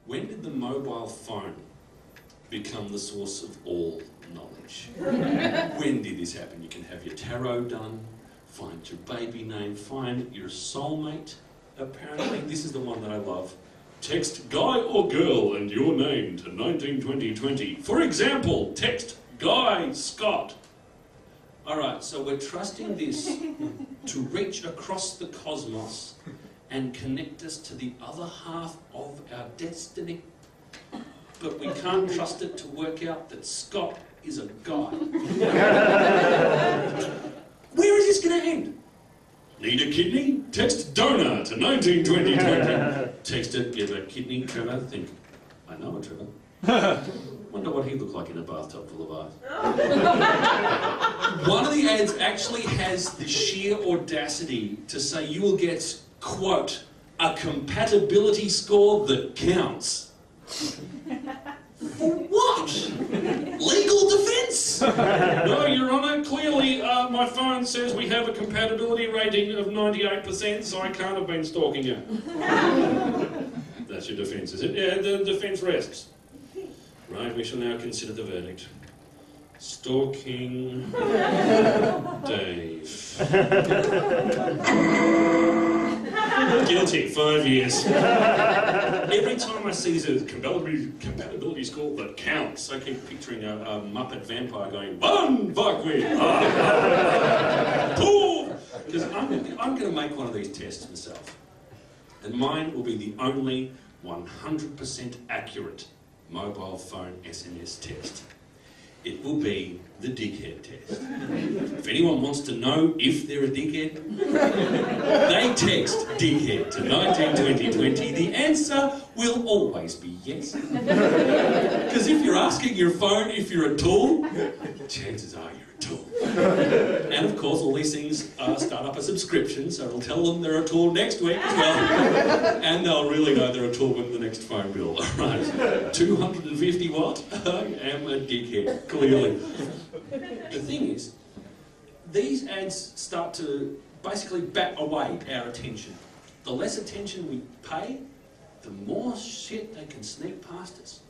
When did the mobile phone become the source of all knowledge? When did this happen? You can have your tarot done, find your baby name, find your soulmate. Apparently, this is the one that I love. Text guy or girl and your name to 192020. For example, text Guy Scott. Alright, so we're trusting this to reach across the cosmos and connect us to the other half of our destiny. But we can't trust it to work out that Scott is a guy. Where is this going to end? Need a kidney? Text donor to 192020. Text it, give a kidney, Trevor. Think, I know a Trevor. Wonder what he'd look like in a bathtub full of ice. One of the ads actually has the sheer audacity to say you will get, quote, a compatibility score that counts. For what? Legal defence? No, Your Honour, clearly my phone says we have a compatibility rating of 98%, so I can't have been stalking you. That's your defence, is it? Yeah, the defence rests. Right, we shall now consider the verdict. Stalking Dave. Guilty, 5 years. Every time I see the compatibility score that counts, I keep picturing a Muppet vampire going, "One fuck with!" Because I'm going to make one of these tests myself. And mine will be the only 100% accurate mobile phone SMS test. It will be the dickhead test. If anyone wants to know if they're a dickhead, they text dickhead to 192020. The answer will always be yes. Because if you're asking your phone if you're a tool, chances are you're a tool. And of course, all these things start up a subscription, so it'll tell them they're a tool next week as well. And they'll really know they're a tool with the next phone bill. Right, 250 watt? I am a dickhead, clearly. The thing is, these ads start to basically bat away our attention. The less attention we pay, the more shit they can sneak past us.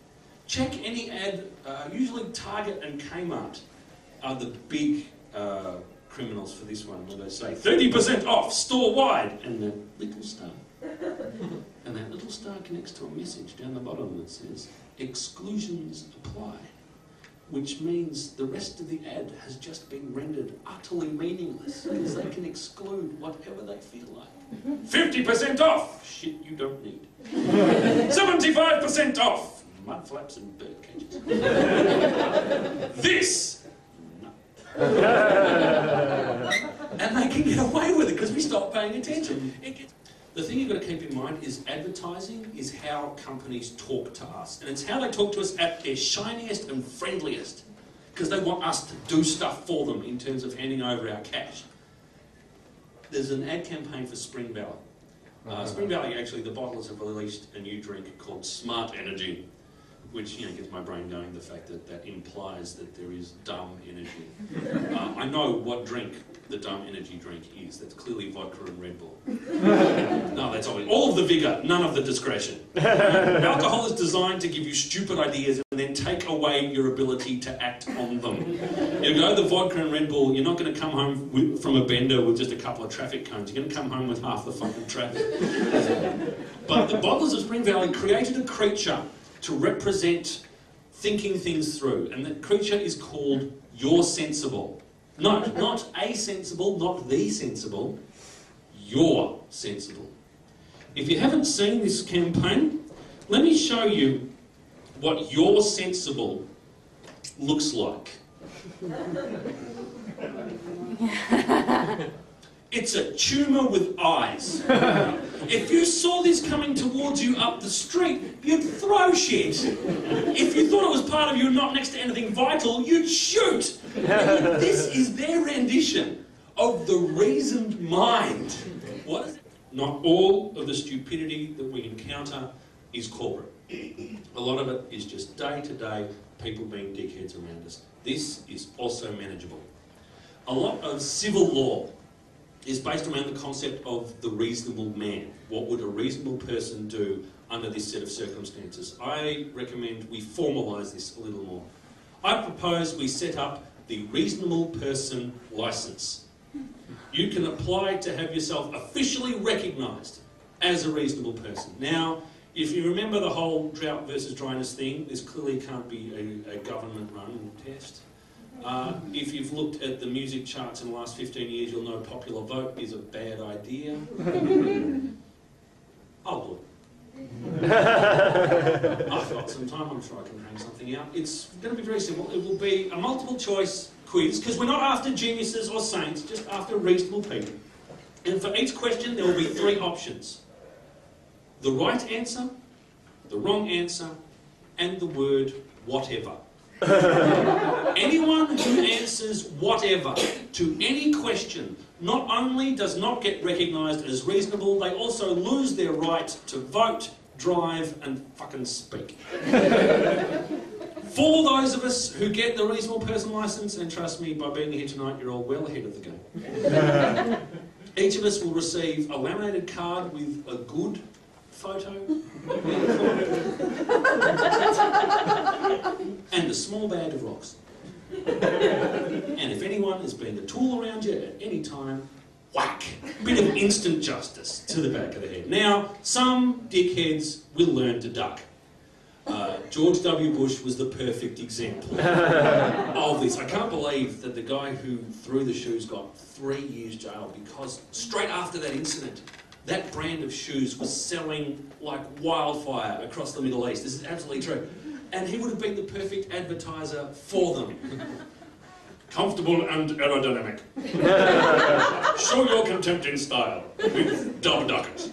Check any ad, usually Target and Kmart are the big criminals for this one, where they say 30% off store-wide, and the little star. And that little star connects to a message down the bottom that says, exclusions apply, which means the rest of the ad has just been rendered utterly meaningless, because they can exclude whatever they feel like. 50% off! Shit you don't need. 75% off! Mud flaps and bird cages. This! No. And they can get away with it because we stop paying attention. The thing you've got to keep in mind is advertising is how companies talk to us. And it's how they talk to us at their shiniest and friendliest. Because they want us to do stuff for them in terms of handing over our cash. There's an ad campaign for Spring Valley. Spring Valley, actually, the bottlers have released a new drink called Smart Energy, which gets my brain going, the fact that that implies that there is dumb energy. I know what drink the dumb energy drink is. That's clearly vodka and Red Bull. No, that's always all of the vigour, none of the discretion. Alcohol is designed to give you stupid ideas and then take away your ability to act on them. You go the vodka and Red Bull, you're not going to come home from a bender with just a couple of traffic cones. You're going to come home with half the fucking traffic. But the bottlers of Spring Valley created a creature to represent thinking things through, and that creature is called You're Sensible. No, not a sensible, not the sensible, You're Sensible. If you haven't seen this campaign, let me show you what You're Sensible looks like. It's a tumour with eyes. If you saw this coming towards you up the street, you'd throw shit. If you thought it was part of you and not next to anything vital, you'd shoot. This is their rendition of the reasoned mind. What is it? Not all of the stupidity that we encounter is corporate. A lot of it is just day-to-day people being dickheads around us. This is also manageable. A lot of civil law is based around the concept of the reasonable man. What would a reasonable person do under this set of circumstances. I recommend we formalise this a little more. I propose we set up the reasonable person licence. You can apply to have yourself officially recognised as a reasonable person. Now, if you remember the whole drought versus dryness thing, this clearly can't be a government-run test. If you've looked at the music charts in the last 15 years, you'll know popular vote is a bad idea. I'll do it. I've got some time, I'm sure I can hang something out. It's going to be very simple. It will be a multiple choice quiz, because we're not after geniuses or saints, just after reasonable people. And for each question there will be 3 options. The right answer, the wrong answer, and the word whatever. Anyone who answers whatever to any question not only does not get recognised as reasonable, they also lose their right to vote, drive and fucking speak. For those of us who get the reasonable person licence, and trust me, by being here tonight you're all well ahead of the game, each of us will receive a laminated card with a good photo and a small bag of rocks. And if anyone is being a tool around you at any time, whack! Bit of instant justice to the back of the head. Now, some dickheads will learn to duck. George W. Bush was the perfect example of this. I can't believe that the guy who threw the shoes got 3 years jail, because straight after that incident, that brand of shoes was selling like wildfire across the Middle East. This is absolutely true. And he would have been the perfect advertiser for them. Comfortable and aerodynamic. Show your contempt in style with Dub Duckers.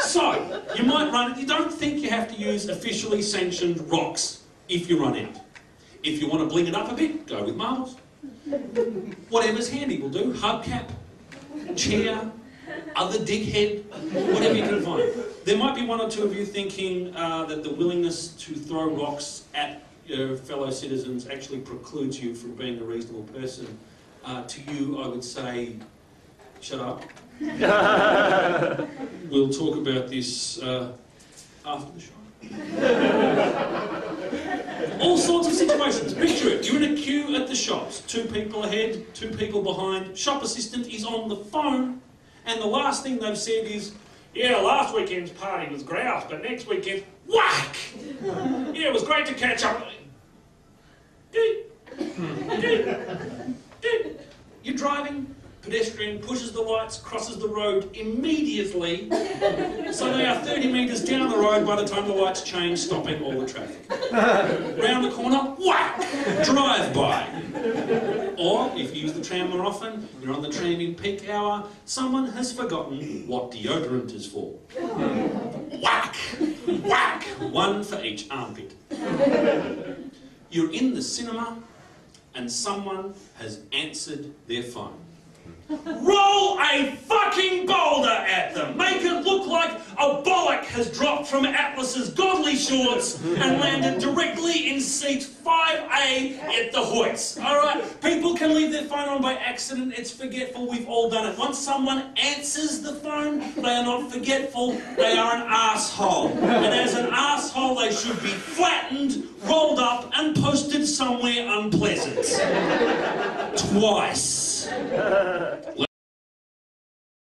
So, you might run it. You don't think you have to use officially sanctioned rocks if you run out. If you want to bling it up a bit, go with marbles. Whatever's handy will do. Hubcap, chair, other dickhead, whatever you can find. There might be 1 or 2 of you thinking that the willingness to throw rocks at your fellow citizens actually precludes you from being a reasonable person. To you, I would say, shut up. We'll talk about this after the show. All sorts of situations. Picture it. You're in a queue at the shops. 2 people ahead, 2 people behind. Shop assistant is on the phone, and the last thing they've said is, yeah, last weekend's party was grouse, but next weekend, whack! Yeah, it was great to catch up. You're driving, pedestrian pushes the lights, crosses the road immediately, so they are 30 metres down the road by the time the lights change, stopping all the traffic. Round the corner, whack! Drive by. Or, if you use the tram more often, you're on the tram in peak hour, someone has forgotten what deodorant is for. Whack! Whack! 1 for each armpit. You're in the cinema and someone has answered their phone. Roll a fucking boulder at them. Make it look like a bollock has dropped from Atlas's godly shorts and landed directly in seat 5A at the Hoyts. Alright? People can leave their phone on by accident. It's forgetful. We've all done it. Once someone answers the phone, they are not forgetful. They are an asshole. And as an asshole, they should be flattened, rolled up and posted somewhere unpleasant. Twice.